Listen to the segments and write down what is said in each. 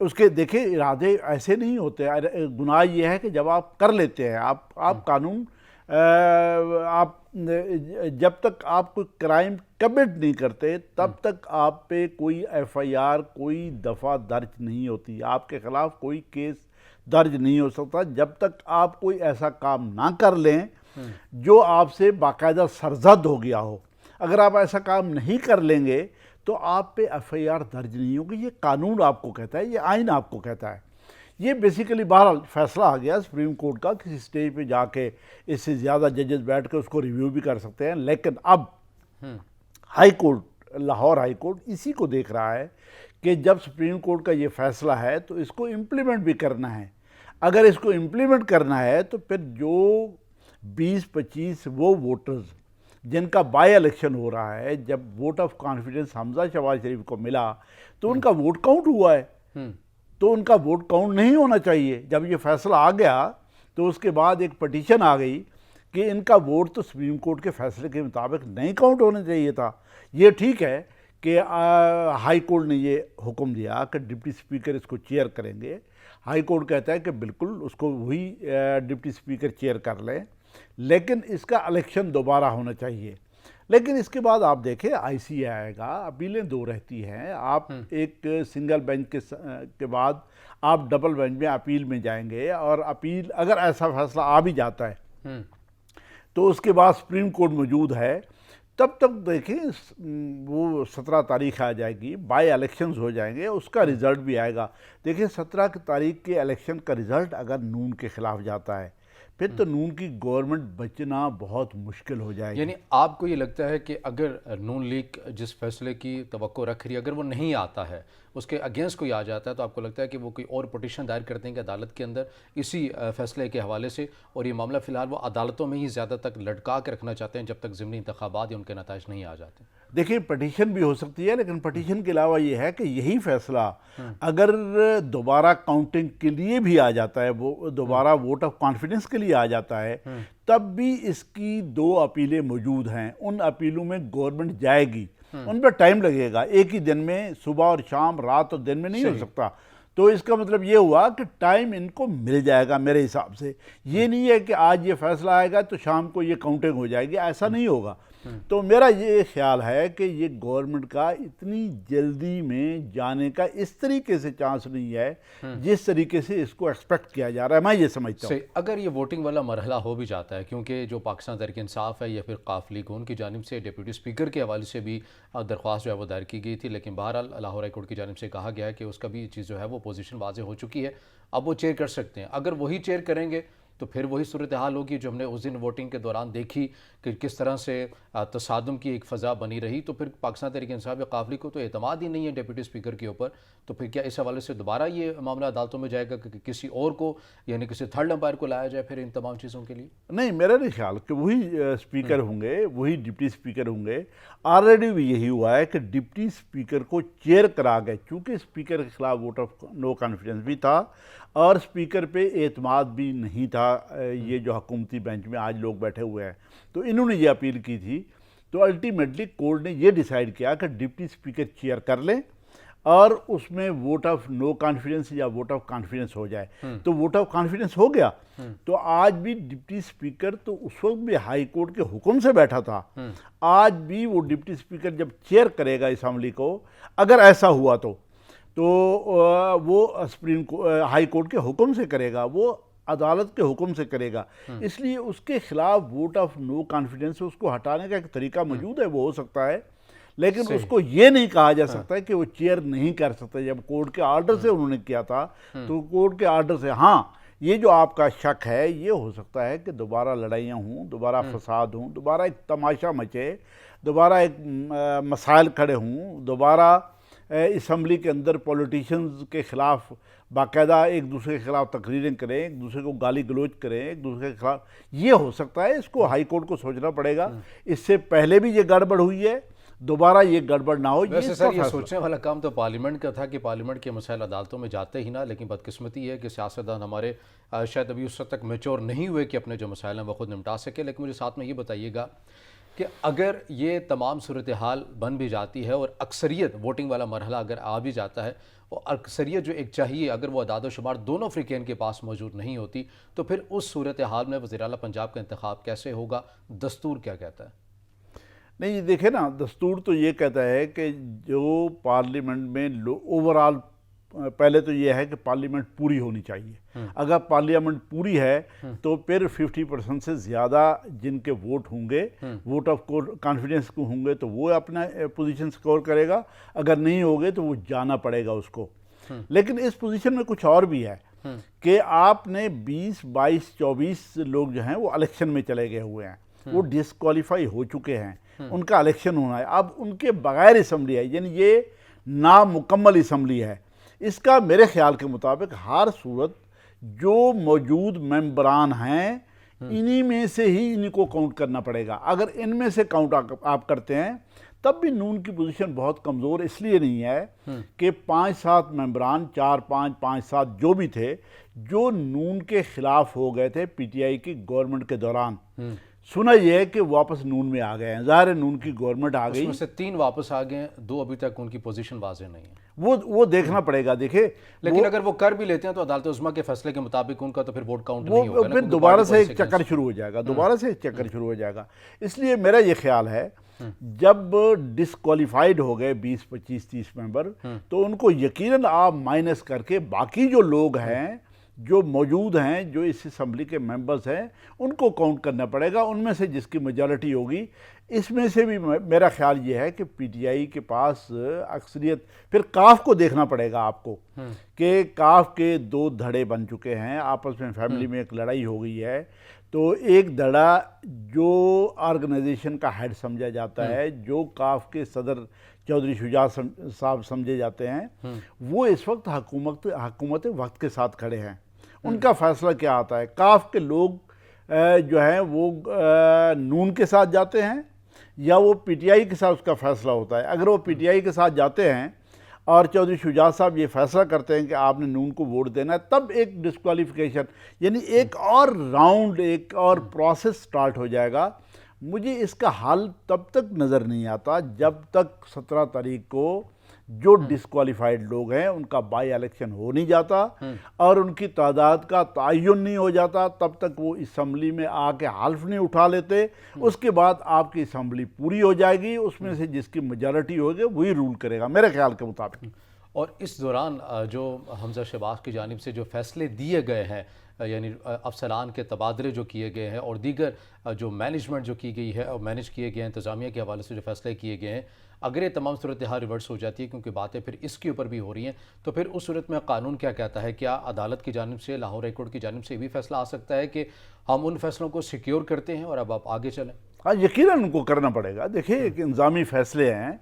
اس کے دیکھیں ارادے ایسے نہیں ہوتے. گناہ یہ ہے کہ جب آپ کر لیتے ہیں, آپ قانون, آپ جب تک آپ کوئی کرائم کمٹ نہیں کرتے تب تک آپ پہ کوئی ایف آئی آر, کوئی دفعہ درج نہیں ہوتی, آپ کے خلاف کوئی کیس درج نہیں ہو سکتا جب تک آپ کوئی ایسا کام نہ کر لیں جو آپ سے باقاعدہ سرزد ہو گیا ہو. اگر آپ ایسا کام نہیں کر لیں گے تو آپ پہ ایف آئی آر درج نہیں ہوگی. یہ قانون آپ کو کہتا ہے, یہ آئین آپ کو کہتا ہے. یہ بیسیکلی بہرحال فیصلہ آ گیا سپریم کورٹ کا, کسی سٹیج پہ جا کے اس سے زیادہ ججز بیٹھ کے اس کو ریویو بھی کر سکتے ہیں, لیکن اب high court, Lahore high court اسی کو دیکھ رہا ہے کہ جب سپریم کورٹ کا یہ فیصلہ ہے تو اس کو امپلیمنٹ بھی کرنا ہے. اگر اس کو امپلیمنٹ کرنا ہے تو پھر جو 20-25 وہ ووٹرز جن کا بائی الیکشن ہو رہا ہے, جب ووٹ آف کانفیڈنس حمزہ شہباز شریف کو ملا تو ان کا ووٹ کاؤنٹ ہوا ہے, تو ان کا ووٹ کاؤنٹ نہیں ہونا چاہیے. جب یہ فیصلہ آ گیا تو اس کے بعد ایک پٹیشن آ گئی کہ ان کا ووٹ تو سپریم کورٹ کے فیصلے کے مطابق نہیں کاؤنٹ ہونا چاہیے تھا. یہ ٹھیک ہے کہ ہائی کورٹ نے یہ حکم دیا کہ ڈپٹی اسپیکر اس کو چیئر کریں گے. ہائی کورٹ کہتا ہے کہ بالکل اس کو وہی ڈپٹی اسپیکر چیئر کر لیں, لیکن اس کا الیکشن دوبارہ ہونا چاہیے. لیکن اس کے بعد آپ دیکھیں آئی سی اے آئے گا, اپیلیں 2 رہتی ہیں. آپ ایک سنگل بینچ کے بعد آپ ڈبل بینچ میں اپیل میں جائیں گے, اور اپیل اگر ایسا فیصلہ آ بھی جاتا ہے تو اس کے بعد سپریم کورٹ موجود ہے. تب تک دیکھیں وہ 17 تاریخ آ جائے گی, بائی الیکشنز ہو جائیں گے, اس کا رزلٹ بھی آئے گا. دیکھیں 17 تاریخ کے الیکشن کا رزلٹ اگر نون کے خلاف جاتا ہے پھر تو نون کی گورنمنٹ بچنا بہت مشکل ہو جائے گی. یعنی آپ کو یہ لگتا ہے کہ اگر نون لیگ جس فیصلے کی توقع رکھ رہی ہے اگر وہ نہیں آتا ہے, اس کے اگینسٹ کوئی آ جاتا ہے, تو آپ کو لگتا ہے کہ وہ کوئی اور پٹیشن دائر کر دیں گے عدالت کے اندر اسی فیصلے کے حوالے سے, اور یہ معاملہ فی الحال وہ عدالتوں میں ہی زیادہ تک لٹکا کے رکھنا چاہتے ہیں جب تک ضمنی انتخابات یا ان کے نتائج نہیں آ جاتے؟ دیکھیں پٹیشن بھی ہو سکتی ہے, لیکن پٹیشن کے علاوہ یہ ہے کہ یہی فیصلہ اگر دوبارہ کاؤنٹنگ کے لیے بھی آ جاتا ہے, وہ دوبارہ ووٹ آف کانفیڈنس کے لیے آ جاتا ہے, تب بھی اس کی 2 اپیلیں موجود ہیں. ان اپیلوں میں گورنمنٹ جائے گی, ان پہ ٹائم لگے گا, ایک ہی دن میں, صبح اور شام, رات اور دن میں نہیں ہو سکتا. تو اس کا مطلب یہ ہوا کہ ٹائم ان کو مل جائے گا میرے حساب سے. یہ نہیں ہے کہ آج یہ فیصلہ آئے گا تو شام کو یہ کاؤنٹنگ ہو جائے گی, ایسا نہیں ہوگا. تو میرا یہ خیال ہے کہ یہ گورنمنٹ کا اتنی جلدی میں جانے کا اس طریقے سے چانس نہیں ہے جس طریقے سے اس کو ایکسپیکٹ کیا جا رہا ہے. میں یہ سمجھتا ہوں اگر یہ ووٹنگ والا مرحلہ ہو بھی جاتا ہے, کیونکہ جو پاکستان تحریک انصاف ہے یا پھر قاف لیگ ان کی جانب سے ڈپٹی اسپیکر کے حوالے سے بھی درخواست جو ہے وہ دائر کی گئی تھی, لیکن بہرحال لاہور ہائی کورٹ کی جانب سے کہا گیا ہے کہ اس کا بھی چیز جو ہے وہ پوزیشن واضح ہو چکی ہے, اب وہ چیئر کر سکتے ہیں. اگر وہی چیئر کریں گے تو پھر وہی صورتحال ہوگی جو ہم نے اس دن ووٹنگ کے دوران دیکھی کہ کس طرح سے تصادم کی ایک فضا بنی رہی. تو پھر پاکستان تحریک انصاف یا قاف لیگ کو تو اعتماد ہی نہیں ہے ڈپٹی اسپیکر کے اوپر, تو پھر کیا اس حوالے سے دوبارہ یہ معاملہ عدالتوں میں جائے گا کہ کسی اور کو, یعنی کسی تھرڈ امپائر کو لایا جائے پھر ان تمام چیزوں کے لیے؟ نہیں, میرا نہیں خیال کہ وہی اسپیکر ہوں گے, وہی ڈپٹی اسپیکر ہوں گے. آلریڈی بھی یہی ہوا ہے کہ ڈپٹی اسپیکر کو چیئر کرا گئے, چونکہ اسپیکر کے خلاف ووٹ آف نو کانفیڈنس بھی تھا اور اسپیکر پہ اعتماد بھی نہیں تھا. یہ جو حکومتی بینچ میں آج لوگ بیٹھے ہوئے ہیں, تو انہوں نے یہ اپیل کی تھی. تو الٹیمیٹلی کورٹ نے یہ ڈیسائیڈ کیا کہ ڈپٹی اسپیکر چیئر کر لیں اور اس میں ووٹ آف نو کانفیڈنس یا ووٹ آف کانفیڈنس ہو جائے. تو ووٹ آف کانفیڈنس ہو گیا. تو آج بھی ڈپٹی اسپیکر تو اس وقت بھی ہائی کورٹ کے حکم سے بیٹھا تھا, آج بھی وہ ڈپٹی اسپیکر جب چیئر کرے گا اسمبلی کو, اگر ایسا ہوا تو وہ ہائی کورٹ کے حکم سے کرے گا, وہ عدالت کے حکم سے کرے گا. اس لیے اس کے خلاف ووٹ آف نو کانفیڈنس اس کو ہٹانے کا ایک طریقہ موجود ہے, وہ ہو سکتا ہے, لیکن اس کو یہ نہیں کہا جا سکتا ہے کہ وہ چیئر نہیں کر سکتا. جب کورٹ کے آرڈر سے انہوں نے کیا تھا تو کورٹ کے آرڈر سے, ہاں یہ جو آپ کا شک ہے یہ ہو سکتا ہے کہ دوبارہ لڑائیاں ہوں, دوبارہ فساد ہوں, دوبارہ ایک تماشا مچے, دوبارہ ایک مسائل کھڑے ہوں, دوبارہ اسمبلی کے اندر پولیٹیشنز کے خلاف باقاعدہ ایک دوسرے کے خلاف تقریریں کریں, ایک دوسرے کو گالی گلوچ کریں, ایک دوسرے کے خلاف. یہ ہو سکتا ہے, اس کو ہائی کورٹ کو سوچنا پڑے گا. اس سے پہلے بھی یہ گڑبڑ ہوئی ہے, دوبارہ یہ گڑبڑ نہ ہو. ویسے سر یہ سوچنے والا کام تو پارلیمنٹ کا تھا کہ پارلیمنٹ کے مسائل عدالتوں میں جاتے ہی نہ, لیکن بدقسمتی ہے کہ سیاستدان ہمارے شاید ابھی اس حد تک میچور نہیں ہوئے کہ اپنے جو مسائل ہیں وہ خود نمٹا سکے. لیکن مجھے ساتھ میں یہ بتائیے گا کہ اگر یہ تمام صورتحال بن بھی جاتی ہے اور اکثریت ووٹنگ والا مرحلہ اگر آ بھی جاتا ہے، اور اکثریت جو ایک چاہیے اگر وہ اعداد و شمار دونوں فریقین کے پاس موجود نہیں ہوتی، تو پھر اس صورتحال میں وزیر اعلیٰ پنجاب کا انتخاب کیسے ہوگا؟ دستور کیا کہتا ہے؟ نہیں، یہ دیکھیں نا، دستور تو یہ کہتا ہے کہ جو پارلیمنٹ میں اوورال، پہلے تو یہ ہے کہ پارلیمنٹ پوری ہونی چاہیے. اگر پارلیمنٹ پوری ہے تو پھر 50% سے زیادہ جن کے ووٹ ہوں گے، ووٹ آف کانفیڈنس کو ہوں گے، تو وہ اپنا پوزیشن سکور کرے گا. اگر نہیں ہوگے تو وہ جانا پڑے گا اس کو. لیکن اس پوزیشن میں کچھ اور بھی ہے کہ آپ نے 20 22 24 لوگ جو ہیں وہ الیکشن میں چلے گئے ہوئے ہیں، وہ ڈسکوالیفائی ہو چکے ہیں، ان کا الیکشن ہونا ہے. اب ان کے بغیر اسمبلی ہے، یعنی یہ نامکمل اسمبلی ہے. اس کا میرے خیال کے مطابق ہر صورت جو موجود ممبران ہیں انہی میں سے ہی ان کو کاؤنٹ کرنا پڑے گا. اگر ان میں سے کاؤنٹ آپ کرتے ہیں تب بھی نون کی پوزیشن بہت کمزور اس لیے نہیں ہے کہ 5-7 ممبران، 4-5-5-7 جو بھی تھے، جو نون کے خلاف ہو گئے تھے پی ٹی آئی کی گورنمنٹ کے دوران. سنا یہ ہے کہ واپس نون میں آ گئے ہیں. ظاہر ہے نون کی گورنمنٹ آ گئی، اس میں سے 3 واپس آ گئے ہیں، 2 ابھی تک ان کی پوزیشن واضح نہیں ہے. وہ دیکھنا پڑے گا. دیکھیں، لیکن اگر وہ کر بھی لیتے ہیں تو عدالت عظمیٰ کے فیصلے کے مطابق ان کا تو پھر ووٹ کاؤنٹ نہیں ہوگا، پھر دوبارہ سے ایک چکر شروع ہو جائے گا، دوبارہ سے ایک چکر شروع ہو جائے گا. اس لیے میرا یہ خیال ہے جب ڈسکوالیفائیڈ ہو گئے 20-25-30 ممبر، تو ان کو یقیناً آپ مائنس کر کے باقی جو لوگ ہیں جو موجود ہیں، جو اس اسمبلی کے ممبرز ہیں، ان کو کاؤنٹ کرنا پڑے گا. ان میں سے جس کی میجارٹی ہوگی، اس میں سے بھی میرا خیال یہ ہے کہ پی ٹی آئی کے پاس اکثریت. پھر کاف کو دیکھنا پڑے گا آپ کو کہ کاف کے 2 دھڑے بن چکے ہیں، آپس میں فیملی میں ایک لڑائی ہو گئی ہے. تو ایک دھڑا جو آرگنائزیشن کا ہیڈ سمجھا جاتا ہے، جو کاف کے صدر چودھری شجاع صاحب سمجھے جاتے ہیں، وہ اس وقت حکومت وقت کے ساتھ کھڑے ہیں. ان کا فیصلہ کیا آتا ہے؟ کاف کے لوگ جو ہیں وہ نون کے ساتھ جاتے ہیں یا وہ پی ٹی آئی کے ساتھ اس کا فیصلہ ہوتا ہے. اگر وہ پی ٹی آئی کے ساتھ جاتے ہیں اور چودھری شجاع صاحب یہ فیصلہ کرتے ہیں کہ آپ نے نون کو ووٹ دینا ہے، تب ایک ڈسکوالیفیکیشن، یعنی ایک اور راؤنڈ، ایک اور پروسیس سٹارٹ ہو جائے گا. مجھے اس کا حل تب تک نظر نہیں آتا جب تک 17 تاریخ کو جو ڈسکوالیفائڈ لوگ ہیں ان کا بائی الیکشن ہو نہیں جاتا اور ان کی تعداد کا تعین نہیں ہو جاتا. تب تک وہ اسمبلی میں آ کے حلف نہیں اٹھا لیتے. اس کے بعد آپ کی اسمبلی پوری ہو جائے گی، اس میں سے جس کی میجارٹی ہوگی وہی رول کرے گا میرے خیال کے مطابق. اور اس دوران جو حمزہ شہباز کی جانب سے جو فیصلے دیے گئے ہیں، یعنی افسران کے تبادلے جو کیے گئے ہیں اور دیگر جو مینجمنٹ جو کی گئی ہے اور مینج کیے گئے ہیں، انتظامیہ کے حوالے سے جو فیصلے کیے گئے ہیں، اگر یہ تمام صورتحال ریورس ہو جاتی ہے، کیونکہ باتیں پھر اس کے اوپر بھی ہو رہی ہیں، تو پھر اس صورت میں قانون کیا کہتا ہے؟ کیا عدالت کی جانب سے، لاہور ہائی کورٹ کی جانب سے یہ بھی فیصلہ آ سکتا ہے کہ ہم ان فیصلوں کو سیکیور کرتے ہیں اور اب آپ آگے چلیں؟ ہاں، یقیناً ان کو کرنا پڑے گا. دیکھیں، ایک انظامی فیصلے ہیں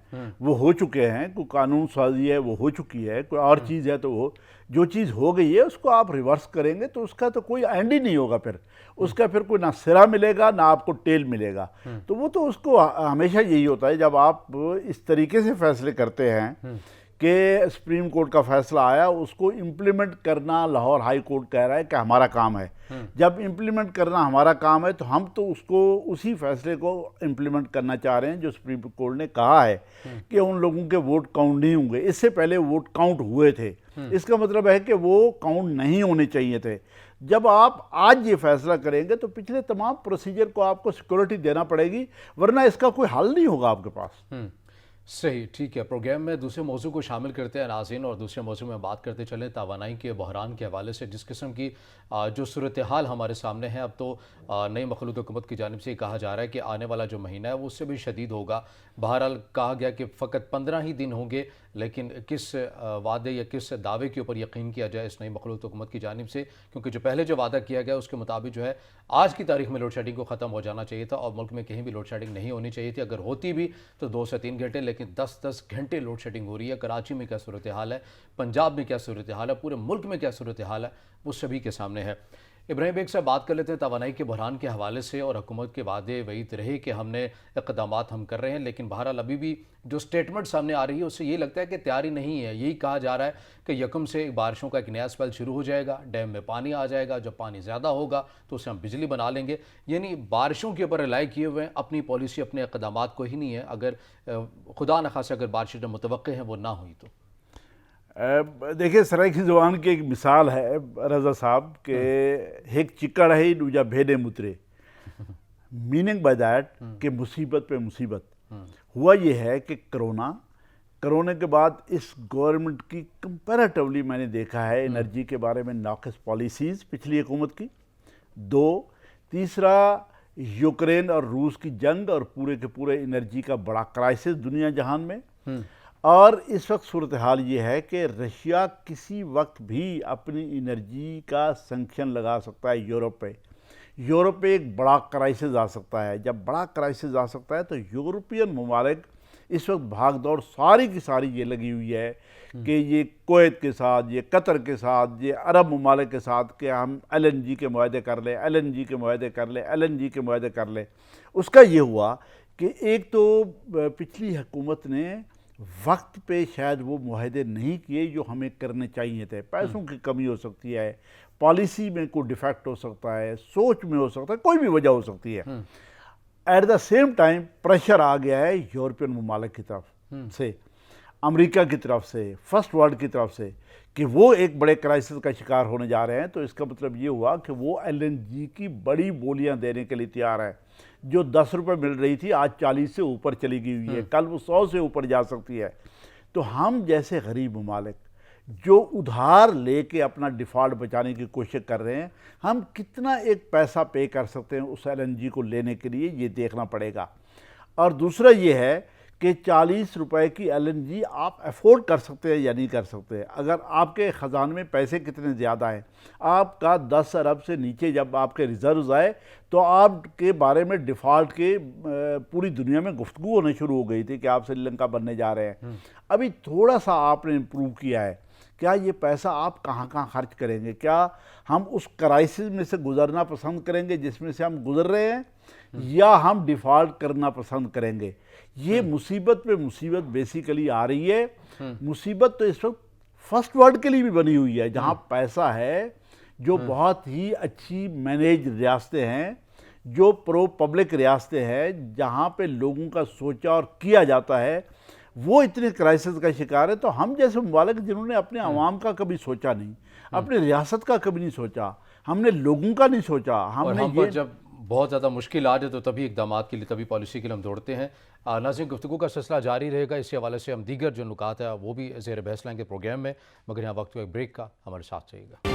وہ ہو چکے ہیں، کوئی قانون سازی ہے وہ ہو چکی ہے، کوئی اور چیز ہے تو وہ جو چیز ہو گئی ہے اس کو آپ ریورس کریں گے تو اس کا تو کوئی اینڈ ہی نہیں ہوگا. پھر اس کا پھر کوئی نہ سرا ملے گا نہ آپ کو ٹیل ملے گا. تو وہ تو اس کو ہمیشہ یہی ہوتا ہے جب آپ اس طریقے سے فیصلے کرتے ہیں کہ سپریم کورٹ کا فیصلہ آیا، اس کو امپلیمنٹ کرنا لاہور ہائی کورٹ کہہ رہا ہے کہ ہمارا کام ہے. جب امپلیمنٹ کرنا ہمارا کام ہے تو ہم تو اس کو اسی فیصلے کو امپلیمنٹ کرنا چاہ رہے ہیں جو سپریم کورٹ نے کہا ہے کہ ان لوگوں کے ووٹ کاؤنٹ نہیں ہوں گے. اس سے پہلے ووٹ کاؤنٹ ہوئے تھے، اس کا مطلب ہے کہ وہ کاؤنٹ نہیں ہونے چاہیے تھے. جب آپ آج یہ فیصلہ کریں گے تو پچھلے تمام پروسیجر کو آپ کو سیکورٹی دینا پڑے گی، ورنہ اس کا کوئی حل نہیں ہوگا آپ کے پاس. صحیح، ٹھیک ہے. پروگرام میں دوسرے موضوع کو شامل کرتے ہیں ناظرین، اور دوسرے موضوع میں بات کرتے چلیں توانائی کے بحران کے حوالے سے. جس قسم کی جو صورتحال ہمارے سامنے ہے، اب تو نئی مخلوط حکومت کی جانب سے یہ کہا جا رہا ہے کہ آنے والا جو مہینہ ہے وہ اس سے بھی شدید ہوگا. بہرحال کہا گیا کہ فقط 15 ہی دن ہوں گے، لیکن کس وعدے یا کس دعوے کے اوپر یقین کیا جائے اس نئی مخلوط حکومت کی جانب سے؟ کیونکہ جو پہلے جو وعدہ کیا گیا اس کے مطابق جو ہے آج کی تاریخ میں لوڈ شیڈنگ کو ختم ہو جانا چاہیے تھا اور ملک میں کہیں بھی لوڈ شیڈنگ نہیں ہونی چاہیے تھی. اگر ہوتی بھی تو 2 سے 3 گھنٹے، لیکن 10 گھنٹے لوڈ شیڈنگ ہو رہی ہے. کراچی میں کیا صورتحال ہے، پنجاب میں کیا صورتحال ہے، پورے ملک میں کیا صورتحال ہے، وہ سبھی کے سامنے ہے. ابراہیم بیگ سے بات کر لیتے ہیں توانائی کے بحران کے حوالے سے، اور حکومت کے وعدے وعید رہے کہ ہم نے اقدامات ہم کر رہے ہیں، لیکن بہرحال ابھی بھی جو سٹیٹمنٹ سامنے آ رہی ہے اس سے یہ لگتا ہے کہ تیاری نہیں ہے۔ یہی کہا جا رہا ہے کہ یکم سے بارشوں کا ایک نیا اسپیل شروع ہو جائے گا، ڈیم میں پانی آ جائے گا، جب پانی زیادہ ہوگا تو اسے ہم بجلی بنا لیں گے۔ یعنی بارشوں کے اوپر ریلائی کیے ہوئے ہیں، اپنی پالیسی اپنے اقدامات کو ہی نہیں ہے۔ اگر خدا نخواستہ اگر بارشیں جو متوقع ہیں وہ نہ ہوئی تو دیکھیں، سرائیکی زبان کی ایک مثال ہے رضا صاحب کہ ایک چکڑ ہے دوجا بھیڑے مترے، میننگ بائی دیٹ کہ مصیبت پہ مصیبت۔ ہوا یہ ہے کہ کرونا کے بعد اس گورنمنٹ کی کمپیریٹیولی میں نے دیکھا ہے انرجی کے بارے میں ناقص پالیسیز پچھلی حکومت کی، تیسرا یوکرین اور روس کی جنگ اور پورے کے پورے انرجی کا بڑا کرائسس دنیا جہان میں، اور اس وقت صورتحال یہ ہے کہ رشیا کسی وقت بھی اپنی انرجی کا سنکشن لگا سکتا ہے یورپ پہ ایک بڑا کرائسس آ سکتا ہے۔ جب بڑا کرائسس آ سکتا ہے تو یورپین ممالک اس وقت بھاگ دوڑ ساری کی ساری یہ لگی ہوئی ہے کہ یہ کویت کے ساتھ، یہ قطر کے ساتھ، یہ عرب ممالک کے ساتھ کہ ہم LNG کے معاہدے کر لیں، LNG کے معاہدے کر لیں، LNG کے معاہدے کر لیں۔ اس کا یہ ہوا کہ ایک تو پچھلی حکومت نے وقت پہ شاید وہ معاہدے نہیں کیے جو ہمیں کرنے چاہیے تھے۔ پیسوں کی کمی ہو سکتی ہے، پالیسی میں کوئی ڈیفیکٹ ہو سکتا ہے، سوچ میں ہو سکتا ہے، کوئی بھی وجہ ہو سکتی ہے۔ At the same time pressure آ گیا ہے یورپین ممالک کی طرف سے، امریکہ کی طرف سے، فرسٹ ورلڈ کی طرف سے، کہ وہ ایک بڑے کرائسس کا شکار ہونے جا رہے ہیں۔ تو اس کا مطلب یہ ہوا کہ وہ LNG کی بڑی بولیاں دینے کے لیے تیار ہے۔ جو 10 روپے مل رہی تھی آج 40 سے اوپر چلی گئی ہوئی ہے، کل وہ 100 سے اوپر جا سکتی ہے۔ تو ہم جیسے غریب ممالک جو ادھار لے کے اپنا ڈیفالٹ بچانے کی کوشش کر رہے ہیں، ہم کتنا ایک پیسہ پے کر سکتے ہیں اس LNG کو لینے کے لیے، یہ دیکھنا پڑے گا۔ اور دوسرا یہ ہے کہ 40 روپے کی LNG آپ افورڈ کر سکتے ہیں یا نہیں کر سکتے۔ اگر آپ کے خزانے میں پیسے کتنے زیادہ ہیں، آپ کا 10 ارب سے نیچے جب آپ کے ریزروز آئے تو آپ کے بارے میں ڈیفالٹ کے پوری دنیا میں گفتگو ہونے شروع ہو گئی تھی کہ آپ سری لنکا بننے جا رہے ہیں۔ ابھی تھوڑا سا آپ نے امپروو کیا ہے، کیا یہ پیسہ آپ کہاں کہاں خرچ کریں گے؟ کیا ہم اس کرائسس میں سے گزرنا پسند کریں گے جس میں سے ہم گزر رہے ہیں، یا ہم ڈیفالٹ کرنا پسند کریں گے؟ یہ مصیبت پہ مصیبت بیسیکلی آ رہی ہے۔ مصیبت تو اس وقت فرسٹ ورلڈ کے لیے بھی بنی ہوئی ہے، جہاں پیسہ ہے، جو بہت ہی اچھی مینیج ریاستیں ہیں، جو پرو پبلک ریاستیں ہیں، جہاں پہ لوگوں کا سوچا اور کیا جاتا ہے، وہ اتنے کرائسس کا شکار ہے۔ تو ہم جیسے ممالک جنہوں نے اپنے عوام کا کبھی سوچا نہیں، اپنے ریاست کا کبھی نہیں سوچا، ہم نے لوگوں کا نہیں سوچا، اور ہم پر جب بہت زیادہ مشکل آ جائے تو تبھی اقدامات کے لیے، تبھی پالیسی کے لیے ہم دوڑتے ہیں۔ ناظرین، گفتگو کا سلسلہ جاری رہے گا، اسی حوالے سے ہم دیگر جو نکات ہیں وہ بھی زیر بحث لائیں گے پروگرام میں، مگر یہاں وقت ایک بریک کا، ہمارے ساتھ رہیے گا۔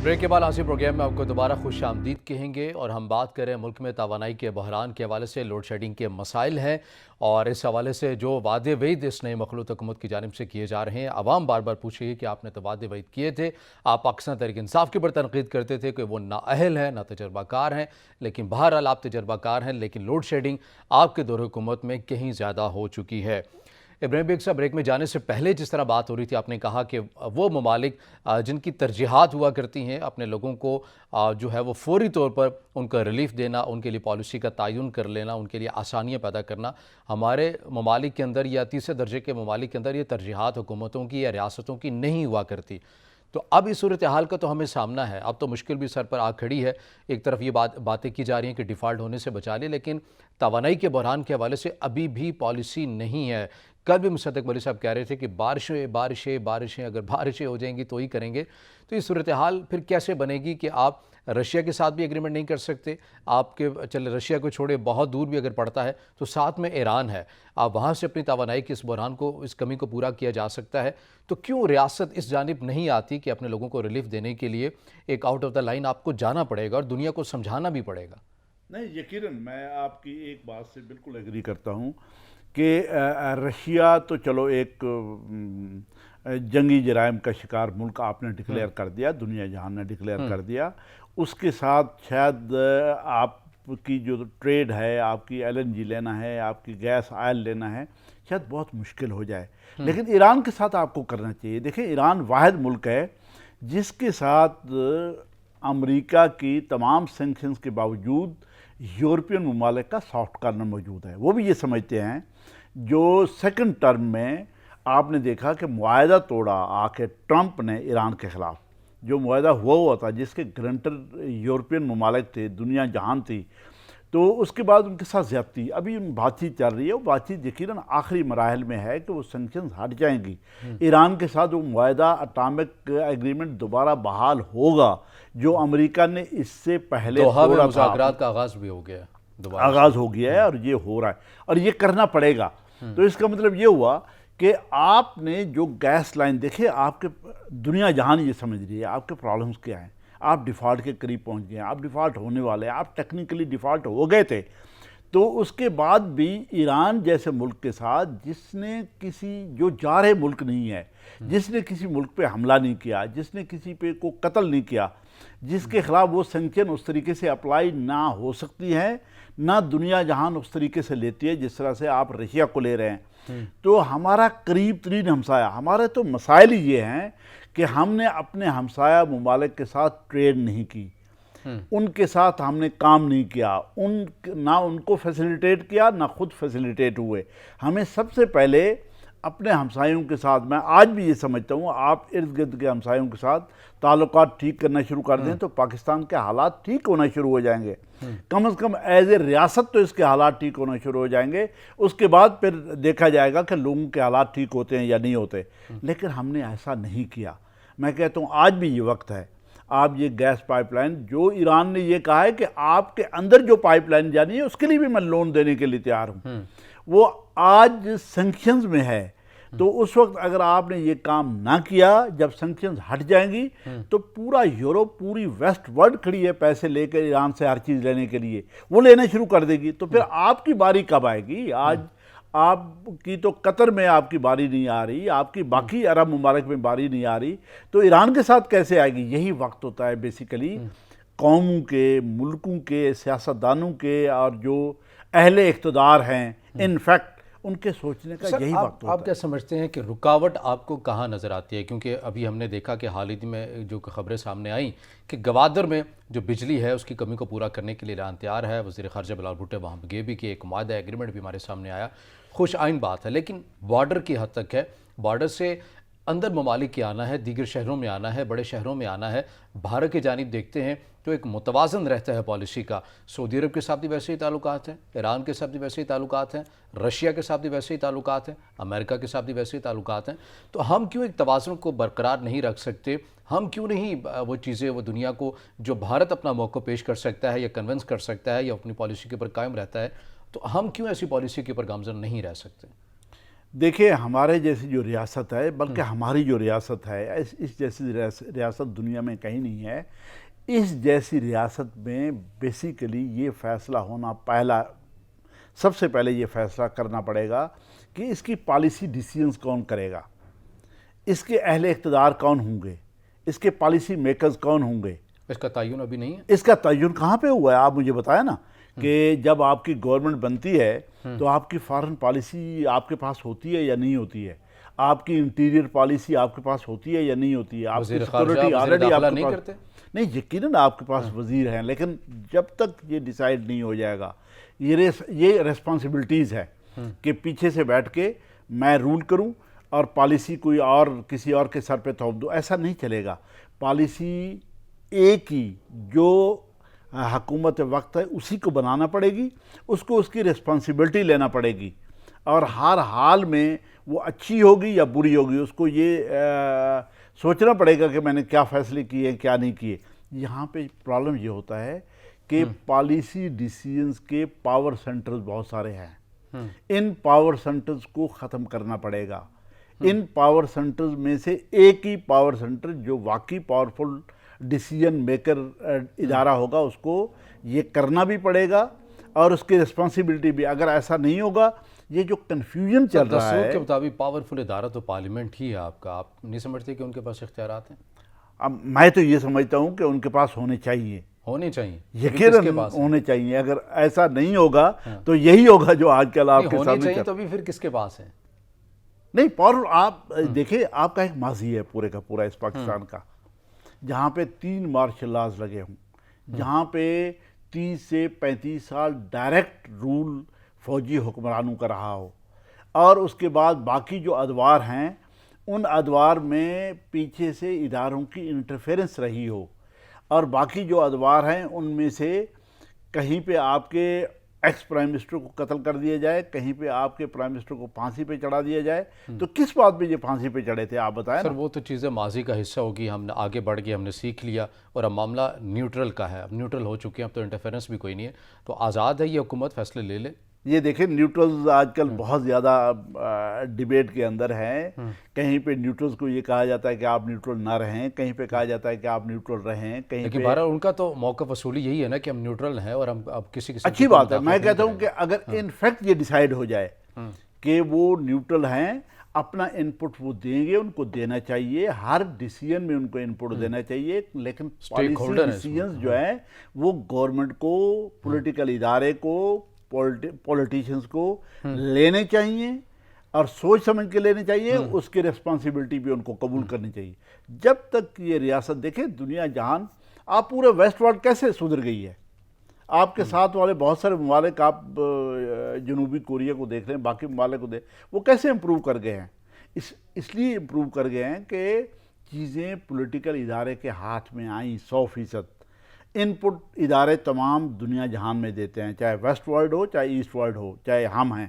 بریک کے بعد آج پروگرام میں آپ کو دوبارہ خوش آمدید کہیں گے، اور ہم بات کریں ملک میں توانائی کے بحران کے حوالے سے لوڈ شیڈنگ کے مسائل ہیں، اور اس حوالے سے جو وعدے وعید اس نئی مخلوط حکومت کی جانب سے کیے جا رہے ہیں۔ عوام بار بار پوچھ رہی ہے کہ آپ نے تو وعدے وعید کیے تھے، آپ پاکستان تحریک انصاف کے اوپر تنقید کرتے تھے کہ وہ نااہل ہیں، نہ تجربہ کار ہیں، لیکن بہرحال آپ تجربہ کار ہیں، لیکن لوڈ شیڈنگ آپ کے دور حکومت میں کہیں زیادہ ہو چکی ہے۔ ابراہیم بیگ صاحب، بریک میں جانے سے پہلے جس طرح بات ہو رہی تھی، آپ نے کہا کہ وہ ممالک جن کی ترجیحات ہوا کرتی ہیں اپنے لوگوں کو جو ہے وہ فوری طور پر ان کا ریلیف دینا، ان کے لیے پالیسی کا تعین کر لینا، ان کے لیے آسانیاں پیدا کرنا، ہمارے ممالک کے اندر یا تیسرے درجے کے ممالک کے اندر یہ ترجیحات حکومتوں کی یا ریاستوں کی نہیں ہوا کرتی۔ تو اب اس صورتحال کا تو ہمیں سامنا ہے، اب تو مشکل بھی سر پر آ کھڑی ہے۔ ایک طرف یہ باتیں کی جا رہی ہیں کہ ڈیفالٹ ہونے سے بچا لے، لیکن توانائی کے بحران کے حوالے سے ابھی بھی پالیسی نہیں ہے۔ کل بھی مصدق ولی صاحب کہہ رہے تھے کہ بارشیں اگر بارشیں ہو جائیں گی تو ہی کریں گے۔ تو یہ صورتحال پھر کیسے بنے گی کہ آپ رشیا کے ساتھ بھی ایگریمنٹ نہیں کر سکتے؟ آپ کے چلے رشیا کو چھوڑے، بہت دور بھی اگر پڑتا ہے تو ساتھ میں ایران ہے، آپ وہاں سے اپنی توانائی کے اس بحران کو، اس کمی کو پورا کیا جا سکتا ہے۔ تو کیوں ریاست اس جانب نہیں آتی کہ اپنے لوگوں کو ریلیف دینے کے لیے ایک آؤٹ آف دا لائن آپ کو جانا پڑے گا اور دنیا کو سمجھانا بھی پڑے گا؟ نہیں، یقیناً میں آپ کی ایک بات سے بالکل ایگری کرتا ہوں کہ رشیا تو چلو ایک جنگی جرائم کا شکار ملک آپ نے ڈکلیئر کر دیا، دنیا جہان نے ڈکلیئر کر دیا۔ اس کے ساتھ شاید آپ کی جو ٹریڈ ہے، آپ کی LNG لینا ہے، آپ کی گیس آئل لینا ہے، شاید بہت مشکل ہو جائے، لیکن ایران کے ساتھ آپ کو کرنا چاہیے۔ دیکھیں ایران واحد ملک ہے جس کے ساتھ امریکہ کی تمام سینکشنز کے باوجود یورپین ممالک کا سافٹ کارنر موجود ہے۔ وہ بھی یہ سمجھتے ہیں، جو سیکنڈ ٹرم میں آپ نے دیکھا کہ معاہدہ توڑا آ کے ٹرمپ نے ایران کے خلاف، جو معاہدہ ہوا تھا جس کے گرنٹر یورپین ممالک تھے، دنیا جہان تھی، تو اس کے بعد ان کے ساتھ زیادتی ابھی بات چیت چل رہی ہے۔ وہ بات چیت یقیناً آخری مراحل میں ہے کہ وہ سینکشنز ہٹ جائیں گی، ایران کے ساتھ وہ معاہدہ اٹامک ایگریمنٹ دوبارہ بحال ہوگا جو امریکہ نے اس سے پہلے دوحہ میں توڑا تھا۔ مذاکرات کا آغاز بھی ہو گیا ہے دوبارہ، آغاز ہو گیا ہے اور یہ ہو رہا ہے اور یہ کرنا پڑے گا۔ تو اس کا مطلب یہ ہوا کہ آپ نے جو گیس لائن دیکھے، آپ کے دنیا جہان یہ سمجھ رہی ہے آپ کے پرابلمز کیا ہیں، آپ ڈیفالٹ کے قریب پہنچ گئے ہیں، آپ ڈیفالٹ ہونے والے ہیں، آپ ٹیکنیکلی ڈیفالٹ ہو گئے تھے۔ تو اس کے بعد بھی ایران جیسے ملک کے ساتھ جس نے جو جارح ملک نہیں ہے، جس نے کسی ملک پہ حملہ نہیں کیا، جس نے کسی پہ کو قتل نہیں کیا، جس کے خلاف وہ سینکشن اس طریقے سے اپلائی نہ ہو سکتی ہے، نہ دنیا جہان اس طریقے سے لیتی ہے جس طرح سے آپ رشیا کو لے رہے ہیں، تو ہمارا قریب ترین ہمسایہ، ہمارے تو مسائل ہی یہ ہیں کہ ہم نے اپنے ہمسایہ ممالک کے ساتھ ٹریڈ نہیں کی، ان کے ساتھ ہم نے کام نہیں کیا، نہ ان کو فیسیلیٹیٹ کیا، نہ خود فیسیلیٹیٹ ہوئے۔ ہمیں سب سے پہلے اپنے ہمسایوں کے ساتھ، میں آج بھی یہ سمجھتا ہوں، آپ ارد گرد کے ہمسایوں کے ساتھ تعلقات ٹھیک کرنا شروع کر دیں تو پاکستان کے حالات ٹھیک ہونا شروع ہو جائیں گے، کم از کم ایز اے ریاست تو اس کے حالات ٹھیک ہونا شروع ہو جائیں گے۔ اس کے بعد پھر دیکھا جائے گا کہ لوگوں کے حالات ٹھیک ہوتے ہیں یا نہیں ہوتے، لیکن ہم نے ایسا نہیں کیا۔ میں کہتا ہوں آج بھی یہ وقت ہے، آپ یہ گیس پائپ لائن جو ایران نے یہ کہا ہے کہ آپ کے اندر جو پائپ لائن جانی ہے اس کے لیے بھی میں لون دینے کے لیے تیار ہوں، وہ آج سینکشنز میں ہے۔ تو اس وقت اگر آپ نے یہ کام نہ کیا، جب سینکشنز ہٹ جائیں گی تو پورا یورپ، پوری ویسٹ ورلڈ کھڑی ہے پیسے لے کر ایران سے ہر چیز لینے کے لیے، وہ لینا شروع کر دے گی۔ تو پھر آپ کی باری کب آئے گی؟ آج آپ کی تو قطر میں آپ کی باری نہیں آ رہی، آپ کی باقی عرب ممالک میں باری نہیں آ رہی، تو ایران کے ساتھ کیسے آئے گی؟ یہی وقت ہوتا ہے بیسیکلی قوموں کے، ملکوں کے، سیاستدانوں کے اور جو اہل اقتدار ہیں انفیکٹ ان کے سوچنے کا یہی وقت ہوتا ہے۔ آپ کیا سمجھتے ہیں کہ رکاوٹ آپ کو کہاں نظر آتی ہے؟ کیونکہ ابھی ہم نے دیکھا کہ حال ہی میں جو خبریں سامنے آئیں کہ گوادر میں جو بجلی ہے اس کی کمی کو پورا کرنے کے لیے ایران تیار ہے، وزیر خارجہ بلال بھٹو وہاں گئے بھی کہ ایک معاہدہ ایگریمنٹ بھی ہمارے سامنے آیا، خوش آئین بات ہے، لیکن بارڈر کی حد تک ہے، بارڈر سے اندر ممالک کی آنا ہے، دیگر شہروں میں آنا ہے، بڑے شہروں میں آنا ہے۔ بھارت کی جانب دیکھتے ہیں تو ایک متوازن رہتا ہے پالیسی کا، سعودی عرب کے ساتھ بھی ویسے ہی تعلقات ہیں، ایران کے ساتھ بھی ویسے ہی تعلقات ہیں، رشیا کے ساتھ بھی ویسے ہی تعلقات ہیں، امریکہ کے ساتھ بھی ویسے ہی تعلقات ہیں۔ تو ہم کیوں ایک توازن کو برقرار نہیں رکھ سکتے؟ ہم کیوں نہیں وہ چیزیں، وہ دنیا کو جو بھارت اپنا موقع پیش کر سکتا ہے یا کنونس کر سکتا ہے یا اپنی پالیسی کے اوپر قائم رہتا ہے، تو ہم کیوں ایسی پالیسی کے اوپر گامزن نہیں رہ سکتے؟ دیکھیں ہمارے جیسی جو ریاست ہے، بلکہ ہماری جو ریاست ہے، اس جیسی ریاست دنیا میں کہیں نہیں ہے۔ اس جیسی ریاست میں بیسیکلی یہ فیصلہ ہونا، سب سے پہلے یہ فیصلہ کرنا پڑے گا کہ اس کی پالیسی ڈیسیژنز کون کرے گا، اس کے اہل اقتدار کون ہوں گے، اس کے پالیسی میکرز کون ہوں گے۔ اس کا تعین ابھی نہیں ہے۔ اس کا تعین کہاں پہ ہوا ہے؟ آپ مجھے بتائیں نا کہ جب آپ کی گورنمنٹ بنتی ہے تو آپ کی فارن پالیسی آپ کے پاس ہوتی ہے یا نہیں ہوتی ہے، آپ کی انٹیریئر پالیسی آپ کے پاس ہوتی ہے یا نہیں ہوتی ہے، آپ کی سیکورٹی آلریڈی آپ کے پاس نہیں، یقیناً آپ کے پاس وزیر ہیں، لیکن جب تک یہ ڈیسائیڈ نہیں ہو جائے گا، یہ ریسپانسبلٹیز ہے کہ پیچھے سے بیٹھ کے میں رول کروں اور پالیسی کوئی اور کسی اور کے سر پہ تھوپ دو، ایسا نہیں چلے گا۔ پالیسی ایک ہی جو حکومت وقت ہے اسی کو بنانا پڑے گی، اس کو اس کی ریسپانسبلٹی لینا پڑے گی، اور ہر حال میں وہ اچھی ہوگی یا بری ہوگی اس کو یہ سوچنا پڑے گا کہ میں نے کیا فیصلے کیے کیا نہیں کیے۔ یہاں پہ پرابلم یہ ہوتا ہے کہ پالیسی ڈیسیژنز کے پاور سینٹرز بہت سارے ہیں، ان پاور سینٹرز کو ختم کرنا پڑے گا۔ ان پاور سینٹرز میں سے ایک ہی پاور سینٹر جو واقعی پاورفل ڈیسیژن میکر ادارہ ہوگا، اس کو یہ کرنا بھی پڑے گا اور اس کی رسپانسبلٹی بھی۔ اگر ایسا نہیں ہوگا، یہ جو کنفیوژن چل رہا ہے، دستور کے مطابق پاورفل ادارہ تو پارلیمنٹ ہی ہے آپ کا، آپ نہیں سمجھتے کہ ان کے پاس اختیارات ہیں؟ اب میں تو یہ سمجھتا ہوں کہ ان کے پاس ہونے چاہیے، ہونے چاہیے، ابھی کس کے یقیناً پاس ہیں؟ ہونے چاہیے. اگر ایسا نہیں ہوگا تو یہی ہوگا جو آج کل آپ نہیں، کے ہونے سامنے چاہیے چل. تو ابھی پھر کس کے پاس ہیں؟ نہیں پاور آپ دیکھیں، آپ کا ایک ماضی ہے پورے کا پورا اس پاکستان کا، جہاں پہ 3 مارشل لاز لگے ہوں، جہاں پہ 30 سے 35 سال ڈائریکٹ رول فوجی حکمرانوں کا رہا ہو، اور اس کے بعد باقی جو ادوار ہیں ان ادوار میں پیچھے سے اداروں کی انٹرفیرنس رہی ہو، اور باقی جو ادوار ہیں ان میں سے کہیں پہ آپ کے ایکس پرائم منسٹر کو قتل کر دیا جائے، کہیں پہ آپ کے پرائم منسٹر کو پھانسی پہ چڑھا دیا جائے. تو کس بات پہ یہ پھانسی پہ چڑھے تھے آپ بتائیں سر نا. وہ تو چیزیں ماضی کا حصہ ہوگی، ہم نے آگے بڑھ کے ہم نے سیکھ لیا، اور اب معاملہ نیوٹرل کا ہے، اب نیوٹرل ہو چکے ہیں، اب تو انٹرفیرنس بھی کوئی نہیں ہے، تو آزاد ہے یہ حکومت فیصلے لے لے. یہ دیکھیں نیوٹرلز آج کل بہت زیادہ ڈیبیٹ کے اندر ہیں. کہیں پہ نیوٹرلز کو یہ کہا جاتا ہے کہ آپ نیوٹرل نہ رہیں، کہیں پہ کہا جاتا ہے کہ آپ نیوٹرل رہیں، کہیں لیکن پہ. بہرحال ان کا تو موقف اصولی یہی ہے نا کہ ہم نیوٹرل ہیں اور ہم اب کسی قسم اچھی کی کوئی بات ہے. میں مداخلت نہیں کہتا ہوں کریں کہ اگر ان فیکٹ یہ ڈیسائیڈ ہو جائے کہ وہ نیوٹرل ہیں، اپنا انپٹ وہ دیں گے، ان کو دینا چاہیے، ہر ڈیسیجن میں ان کو انپٹ دینا چاہیے، لیکن پالیسی ہولڈر ہیں اس میں. ڈیسیجنز جو ہیں وہ گورنمنٹ کو، پولیٹیکل ادارے کو، پولیٹیشنز کو لینے چاہیے، اور سوچ سمجھ کے لینے چاہیے. اس کی ریسپانسبلٹی بھی ان کو قبول کرنی چاہیے. جب تک یہ ریاست دیکھیں دنیا جہان، آپ پورے ویسٹ ورلڈ کیسے سدھر گئی ہے. آپ کے ساتھ والے بہت سارے ممالک، آپ جنوبی کوریا کو دیکھ رہے ہیں، باقی ممالک کو وہ کیسے امپروو کر گئے ہیں. اس لیے امپروو کر گئے ہیں کہ چیزیں پولیٹیکل ادارے کے ہاتھ میں آئیں. 100% انپٹ ادارے تمام دنیا جہان میں دیتے ہیں، چاہے ویسٹ ورلڈ ہو، چاہے ایسٹ ورلڈ ہو، چاہے ہم ہیں،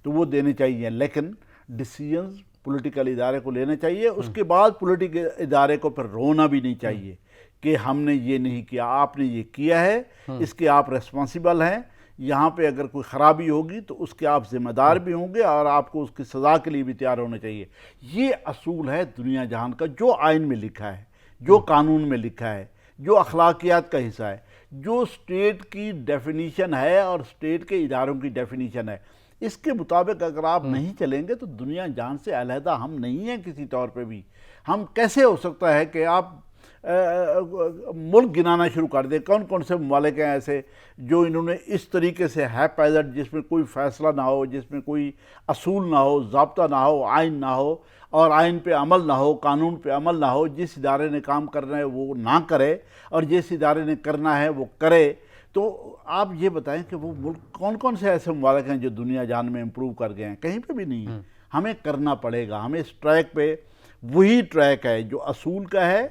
تو وہ دینے چاہیے. لیکن ڈیسیجنز پولیٹیکل ادارے کو لینا چاہیے. اس کے بعد پولیٹیکل ادارے کو پھر رونا بھی نہیں چاہیے کہ ہم نے یہ نہیں کیا، آپ نے یہ کیا ہے، اس کے آپ ریسپانسیبل ہیں. یہاں پہ اگر کوئی خرابی ہوگی تو اس کے آپ ذمہ دار بھی ہوں گے، اور آپ کو اس کی سزا کے لیے بھی تیار ہونا چاہیے. یہ اصول ہے دنیا جہان کا، جو آئین میں لکھا ہے، جو قانون میں لکھا ہے، جو اخلاقیات کا حصہ ہے، جو اسٹیٹ کی ڈیفینیشن ہے اور اسٹیٹ کے اداروں کی ڈیفینیشن ہے. اس کے مطابق اگر آپ نہیں چلیں گے تو دنیا جہان سے علیحدہ ہم نہیں ہیں کسی طور پہ بھی. ہم کیسے ہو سکتا ہے کہ آپ ملک گنانا شروع کر دیں، کون کون سے ممالک ہیں ایسے جو انہوں نے اس طریقے سے ہیپیزٹ، جس میں کوئی فیصلہ نہ ہو، جس میں کوئی اصول نہ ہو، ضابطہ نہ ہو، آئین نہ ہو، اور آئین پہ عمل نہ ہو، قانون پہ عمل نہ ہو. جس ادارے نے کام کرنا ہے وہ نہ کرے، اور جس ادارے نے کرنا ہے وہ کرے. تو آپ یہ بتائیں کہ وہ ملک کون کون سے ایسے ممالک ہیں جو دنیا جان میں امپروو کر گئے ہیں؟ کہیں پہ بھی نہیں. ہمیں کرنا پڑے گا. ہمیں اس ٹریک پہ، وہی ٹریک ہے جو اصول کا ہے،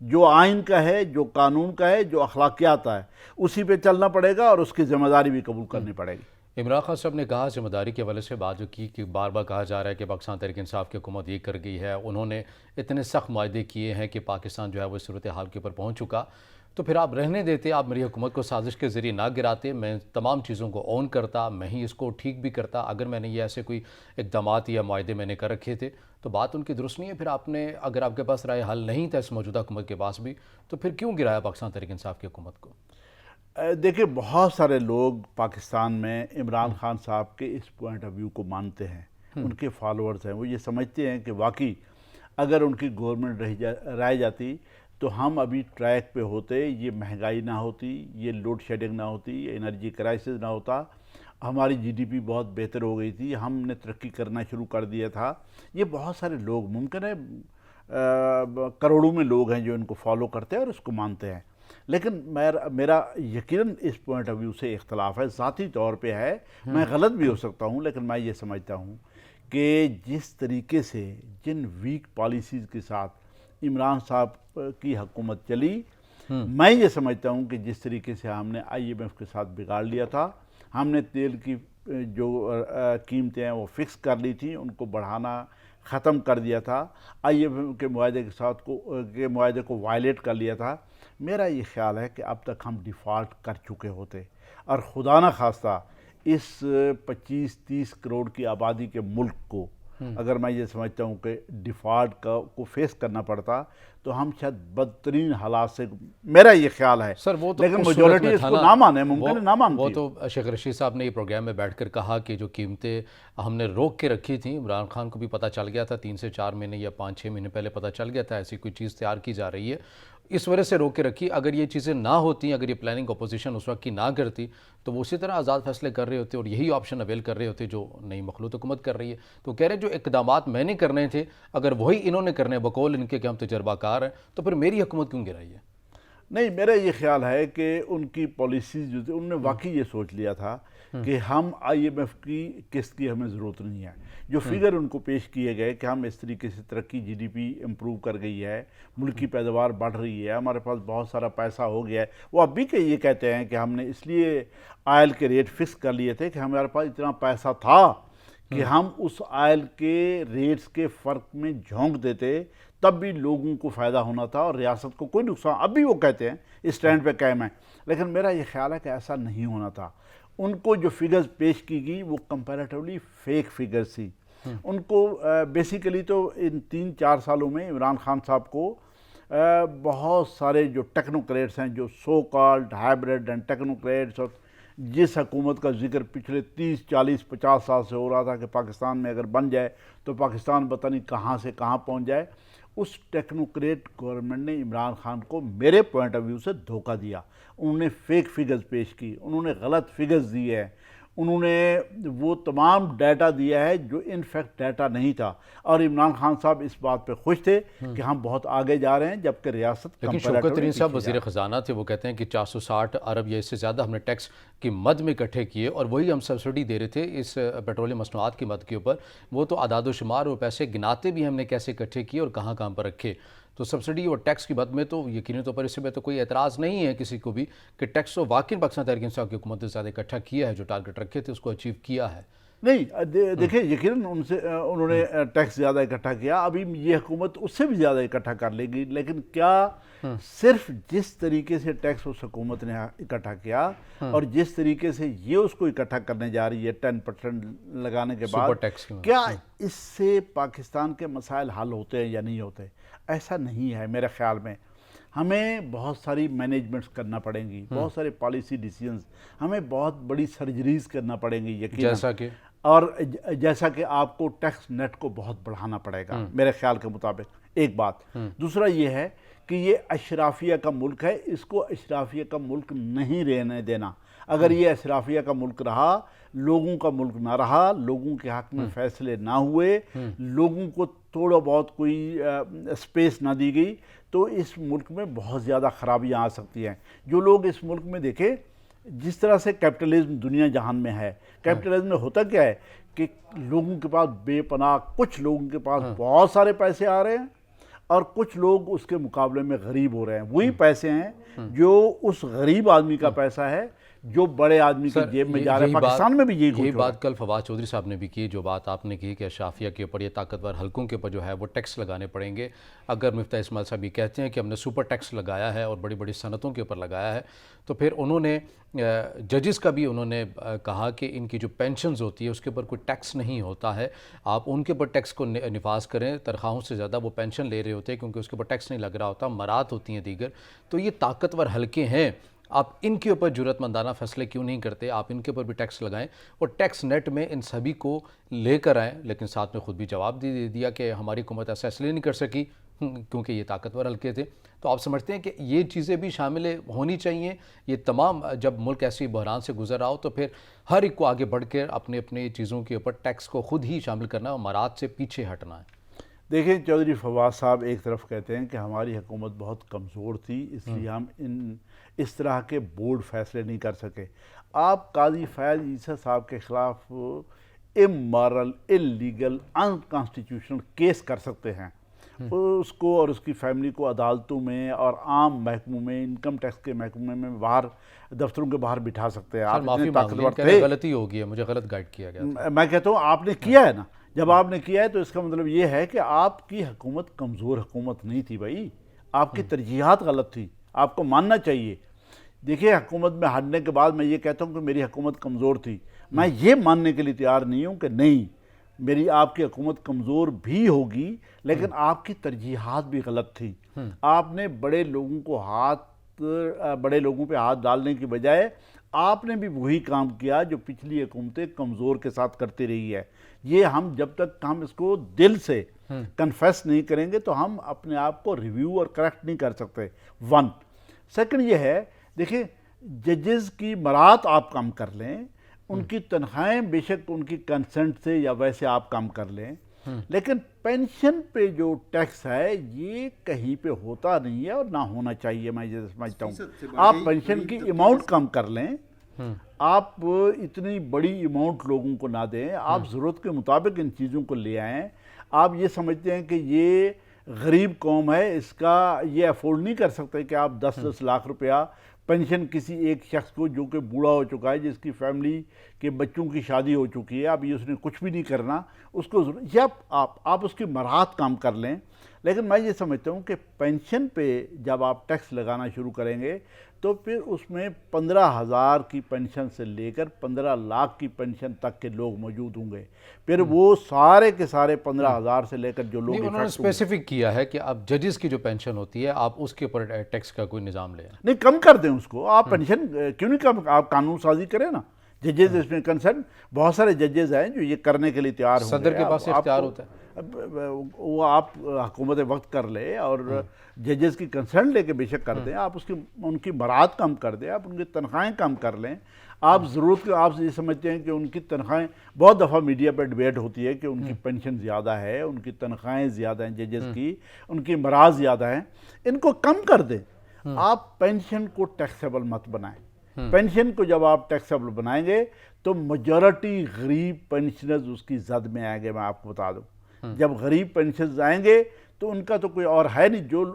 جو آئین کا ہے، جو قانون کا ہے، جو اخلاقیات کا ہے، اسی پہ چلنا پڑے گا، اور اس کی ذمہ داری بھی قبول کرنی پڑے گی. عمران خان صاحب نے کہا ذمہ داری کے حوالے سے بات جو کی کہ بار بار کہا جا رہا ہے کہ پاکستان تحریک انصاف کی حکومت یہ کر گئی ہے، انہوں نے اتنے سخت معاہدے کیے ہیں کہ پاکستان جو ہے وہ اس صورتحال کے اوپر پہنچ چکا. تو پھر آپ رہنے دیتے، آپ میری حکومت کو سازش کے ذریعے نہ گراتے، میں تمام چیزوں کو اون کرتا، میں ہی اس کو ٹھیک بھی کرتا. اگر میں نے یہ ایسے کوئی اقدامات یا معاہدے میں نے کر رکھے تھے تو بات ان کی درست نہیں ہے. پھر آپ نے، اگر آپ کے پاس رائے حل نہیں تھا اس موجودہ حکومت کے پاس بھی، تو پھر کیوں گرایا پاکستان تحریک انصاف کی حکومت کو؟ دیکھیں بہت سارے لوگ پاکستان میں عمران خان صاحب کے اس پوائنٹ آف ویو کو مانتے ہیں، ان کے فالورز ہیں. وہ یہ سمجھتے ہیں کہ واقعی اگر ان کی گورنمنٹ رہ جاتی تو ہم ابھی ٹریک پہ ہوتے، یہ مہنگائی نہ ہوتی، یہ لوڈ شیڈنگ نہ ہوتی، یہ انرجی کرائسس نہ ہوتا، ہماری جی ڈی پی بہت بہتر ہو گئی تھی، ہم نے ترقی کرنا شروع کر دیا تھا. یہ بہت سارے لوگ، ممکن ہے کروڑوں میں لوگ ہیں جو ان کو فالو کرتے ہیں اور اس کو مانتے ہیں. لیکن میرا یقیناً اس پوائنٹ آف ویو سے اختلاف ہے، ذاتی طور پہ ہے. میں غلط بھی ہو سکتا ہوں، لیکن میں یہ سمجھتا ہوں کہ جس طریقے سے، جن ویک پالیسیز کے ساتھ عمران صاحب کی حکومت چلی، میں یہ سمجھتا ہوں کہ جس طریقے سے ہم نے آئی ایم ایف کے ساتھ بگاڑ لیا تھا، ہم نے تیل کی جو قیمتیں ہیں وہ فکس کر لی تھیں، ان کو بڑھانا ختم کر دیا تھا، آئی ایم ایف کے معاہدے کو وائلیٹ کر لیا تھا. میرا یہ خیال ہے کہ اب تک ہم ڈیفالٹ کر چکے ہوتے، اور خدا نہ خواستہ اس 25-30 کروڑ کی آبادی کے ملک کو اگر میں یہ سمجھتا ہوں کہ ڈیفالٹ کو فیس کرنا پڑتا تو ہم شاید بدترین حالات سے، میرا یہ خیال ہے. سر وہ تو لیکن اس صورت میجورٹی میں اس تھا کو نا، نہ مانے، ممکن ہے نہ مانتی. وہ تو شیخ رشید صاحب نے یہ پروگرام میں بیٹھ کر کہا کہ جو قیمتیں ہم نے روک کے رکھی تھیں، عمران خان کو بھی پتہ چل گیا تھا 3 سے 4 مہینے یا 5-6 مہینے پہلے پتہ چل گیا تھا ایسی کوئی چیز تیار کی جا رہی ہے، اس وجہ سے روک کے رکھی. اگر یہ چیزیں نہ ہوتی، اگر یہ پلاننگ اپوزیشن اس وقت کی نہ کرتی تو وہ اسی طرح آزاد فیصلے کر رہے ہوتے اور یہی آپشن اویل کر رہے ہوتے جو نئی مخلوط حکومت کر رہی ہے. تو کہہ رہے ہیں جو اقدامات میں نے کرنے تھے اگر وہی انہوں نے کرنے بقول ان کے کہ ہم تجربہ کار ہیں تو پھر میری حکومت کیوں گرائی ہے؟ نہیں، میرا یہ خیال ہے کہ ان کی پالیسیز جو تھی انہوں نے واقعی یہ سوچ لیا تھا کہ ہم IMF کی قسط کی ہمیں ضرورت نہیں ہے. جو فگر ان کو پیش کیے گئے کہ ہم اس طریقے سے ترقی GDP امپروو کر گئی ہے، ملک کی پیداوار بڑھ رہی ہے، ہمارے پاس بہت سارا پیسہ ہو گیا ہے. وہ اب بھی کہ یہ کہتے ہیں کہ ہم نے اس لیے آئل کے ریٹ فکس کر لیے تھے کہ ہمارے پاس اتنا پیسہ تھا کہ ہم اس آئل کے ریٹس کے فرق میں جھونک دیتے تب بھی لوگوں کو فائدہ ہونا تھا اور ریاست کو کوئی نقصان. اب بھی وہ کہتے ہیں اس سٹینڈ پہ قائم ہیں، لیکن میرا یہ خیال ہے کہ ایسا نہیں ہونا تھا. ان کو جو فگرز پیش کی گئی وہ کمپیریٹیولی فیک فگرز تھی. ان کو بیسیکلی تو ان 3-4 سالوں میں عمران خان صاحب کو بہت سارے جو ٹیکنوکریٹس ہیں، جو so called hybrid and technocrats, اور جس حکومت کا ذکر پچھلے 30-40-50 سال سے ہو رہا تھا کہ پاکستان میں اگر بن جائے تو پاکستان پتہ نہیں کہاں سے کہاں پہنچ جائے، اس ٹیکنوکریٹ گورنمنٹ نے عمران خان کو میرے پوائنٹ آف ویو سے دھوکہ دیا. انہوں نے فیک فگرز پیش کی، انہوں نے غلط فگرز دیے ہیں، انہوں نے وہ تمام ڈیٹا دیا ہے جو ان فیکٹ ڈیٹا نہیں تھا. اور عمران خان صاحب اس بات پہ خوش تھے کہ ہم بہت آگے جا رہے ہیں، جبکہ ریاست لیکن شوکت ترین صاحب وزیر خزانہ تھے، وہ کہتے ہیں کہ 460 ارب یا اس سے زیادہ ہم نے ٹیکس کی مد میں اکٹھے کیے اور وہی ہم سبسڈی دے رہے تھے اس پیٹرولیم مصنوعات کی مد کے اوپر. وہ تو اعداد و شمار اور پیسے گناتے بھی ہم نے کیسے اکٹھے کیے اور کہاں کہاں پر رکھے. تو سبسڈی اور ٹیکس کی مد میں تو یقینی طور پر اس میں تو کوئی اعتراض نہیں ہے کسی کو بھی کہ ٹیکس تو واقعی پاکستان تحریک انصاف کی حکومت نے زیادہ اکٹھا کیا ہے، جو ٹارگٹ رکھے تھے اس کو اچیو کیا ہے. نہیں دیکھیں، یقیناً انہوں نے ٹیکس زیادہ اکٹھا کیا. ابھی یہ حکومت اس سے بھی زیادہ اکٹھا کر لے گی، لیکن کیا صرف جس طریقے سے ٹیکس اس حکومت نے اکٹھا کیا اور جس طریقے سے یہ اس کو اکٹھا کرنے جا رہی ہے 10% لگانے کے بعد، کیا اس سے پاکستان کے مسائل حل ہوتے ہیں یا نہیں ہوتے؟ ایسا نہیں ہے میرے خیال میں. ہمیں بہت ساری مینجمنٹس کرنا پڑیں گی، بہت سارے پالیسی ڈیسیجنز، ہمیں بہت بڑی سرجریز کرنا پڑیں گی یقیناً. اور جیسا کہ آپ کو ٹیکس نیٹ کو بہت بڑھانا پڑے گا میرے خیال کے مطابق، ایک بات. دوسرا یہ ہے کہ یہ اشرافیہ کا ملک ہے، اس کو اشرافیہ کا ملک نہیں رہنے دینا. اگر یہ اشرافیہ کا ملک رہا، لوگوں کا ملک نہ رہا، لوگوں کے حق میں فیصلے نہ ہوئے، لوگوں کو تھوڑا بہت کوئی اسپیس نہ دی گئی، تو اس ملک میں بہت زیادہ خرابیاں آ سکتی ہیں. جو لوگ اس ملک میں دیکھیں جس طرح سے کیپٹلزم دنیا جہان میں ہے، کیپٹلزم میں ہوتا کیا ہے کہ لوگوں کے پاس بے پناہ، کچھ لوگوں کے پاس بہت سارے پیسے آ رہے ہیں اور کچھ لوگ اس کے مقابلے میں غریب ہو رہے ہیں. وہی پیسے ہیں جو اس غریب آدمی کا پیسہ ہے جو بڑے آدمی کی جیب میں جا رہا ہے. پاکستان میں بھی یہی بات کل فواد چودھری صاحب نے بھی کی، جو بات آپ نے کی کہ اشرافیہ کے اوپر، یہ طاقتور حلقوں کے اوپر جو ہے وہ ٹیکس لگانے پڑیں گے. اگر مفتاح اسماعیل صاحب یہ کہتے ہیں کہ ہم نے سپر ٹیکس لگایا ہے اور بڑی بڑی صنعتوں کے اوپر لگایا ہے، تو پھر انہوں نے ججز کا بھی انہوں نے کہا کہ ان کی جو پینشنز ہوتی ہے اس کے اوپر کوئی ٹیکس نہیں ہوتا ہے، آپ ان کے اوپر ٹیکس کو نفاذ کریں. تنخواہوں سے زیادہ وہ پینشن لے رہے ہوتے ہیں کیونکہ اس کے اوپر ٹیکس نہیں لگ رہا ہوتا، مراد ہوتی ہیں دیگر. تو یہ طاقتور حلقے ہیں، آپ ان کے اوپر جرأت مندانہ فیصلے کیوں نہیں کرتے؟ آپ ان کے اوپر بھی ٹیکس لگائیں اور ٹیکس نیٹ میں ان سبھی کو لے کر آئیں. لیکن ساتھ میں خود بھی جواب دے دیا کہ ہماری حکومت ایسا اس لیے نہیں کر سکی کیونکہ یہ طاقتور حلقے تھے. تو آپ سمجھتے ہیں کہ یہ چیزیں بھی شامل ہونی چاہیے؟ یہ تمام جب ملک ایسی بحران سے گزر رہا ہو تو پھر ہر ایک کو آگے بڑھ کر اپنے اپنے چیزوں کے اوپر ٹیکس کو خود ہی شامل کرنا اور مراد سے پیچھے ہٹنا ہے. دیکھیں چودھری فواد صاحب ایک طرف کہتے ہیں کہ ہماری حکومت بہت کمزور تھی اس لیے ہم اس طرح کے بورڈ فیصلے نہیں کر سکے. آپ قاضی فیاض عیسیٰ صاحب کے خلاف امورل، اللیگل، انکانسٹیٹیوشنل کیس کر سکتے ہیں. اس کو اور اس کی فیملی کو عدالتوں میں اور عام محکموں میں، انکم ٹیکس کے محکمے میں، باہر دفتروں کے باہر بٹھا سکتے ہیں. آپ اتنے طاقتور تھے. غلطی ہو گئی ہے، مجھے غلط گائیڈ کیا گیا. میں کہتا ہوں آپ نے کیا ہے نا. جب آپ نے کیا ہے تو اس کا مطلب یہ ہے کہ آپ کی حکومت کمزور حکومت نہیں تھی بھائی، آپ کی ترجیحات غلط تھی، آپ کو ماننا چاہیے. دیکھیں حکومت میں ہٹنے کے بعد میں یہ کہتا ہوں کہ میری حکومت کمزور تھی، میں یہ ماننے کے لیے تیار نہیں ہوں کہ نہیں، میری آپ کی حکومت کمزور بھی ہوگی لیکن آپ کی ترجیحات بھی غلط تھی. آپ نے بڑے لوگوں پہ ہاتھ ڈالنے کی بجائے آپ نے بھی وہی کام کیا جو پچھلی حکومتیں کمزور کے ساتھ کرتی رہی ہے. یہ ہم جب تک ہم اس کو دل سے کنفیس نہیں کریں گے تو ہم اپنے آپ کو ریویو اور کریکٹ نہیں کر سکتے. ون سیکنڈ یہ ہے، دیکھیں ججز کی مراعات آپ کم کر لیں، ان کی تنخواہیں بے شک ان کی کنسنٹ سے یا ویسے آپ کم کر لیں، لیکن پینشن پہ جو ٹیکس ہے یہ کہیں پہ ہوتا نہیں ہے اور نہ ہونا چاہیے. میں یہ سمجھتا ہوں آپ پینشن کی اماؤنٹ کم کر لیں، آپ اتنی بڑی اماؤنٹ لوگوں کو نہ دیں، آپ ضرورت کے مطابق ان چیزوں کو لے آئیں. آپ یہ سمجھتے ہیں کہ یہ غریب قوم ہے، اس کا یہ افورڈ نہیں کر سکتے کہ آپ 10-10 لاکھ روپیہ پینشن کسی ایک شخص کو جو کہ بوڑھا ہو چکا ہے، جس کی فیملی کے بچوں کی شادی ہو چکی ہے، اب یہ اس نے کچھ بھی نہیں کرنا، اس کو جب آپ اس کی مراعات کام کر لیں. لیکن میں یہ سمجھتا ہوں کہ پینشن پہ جب آپ ٹیکس لگانا شروع کریں گے تو پھر اس میں 15,000 کی پینشن سے لے کر 15 لاکھ کی پینشن تک کے لوگ موجود ہوں گے. پھر وہ سارے کے سارے 15,000 سے لے کر جو لوگ انہوں نے اسپیسیفک کیا ہے کہ اب ججز کی جو پینشن ہوتی ہے آپ اس کے اوپر ٹیکس کا کوئی نظام لیں. نہیں، کم کر دیں اس کو. آپ پینشن کیوں نہیں کم، آپ قانون سازی کریں نا. ججز اس میں کنسرن، بہت سارے ججز ہیں جو یہ کرنے کے لیے تیار ہوں گے. صدر کے پاس اختیار ہوتا ہے، وہ آپ حکومت وقت کر لے اور ججز کی کنسرن لے کے بے شک کر دیں. آپ ان کی مراعات کم کر دیں، آپ ان کی تنخواہیں کم کر لیں. آپ ضرورت آپ یہ سمجھتے ہیں کہ ان کی تنخواہیں، بہت دفعہ میڈیا پہ ڈیبیٹ ہوتی ہے کہ ان کی پینشن زیادہ ہے، ان کی تنخواہیں زیادہ ہیں ججز کی، ان کی مراعات زیادہ ہیں. ان کو کم کر دیں. آپ پینشن کو ٹیکسیبل مت بنائیں. پینشن کو جب آپ ٹیکسیبل بنائیں گے تو میجورٹی غریب پینشنرز اس کی زد میں آئیں گے. میں آپ کو بتا دوں، جب غریب پینشنرز آئیں گے تو ان کا تو کوئی اور ہے نہیں. جو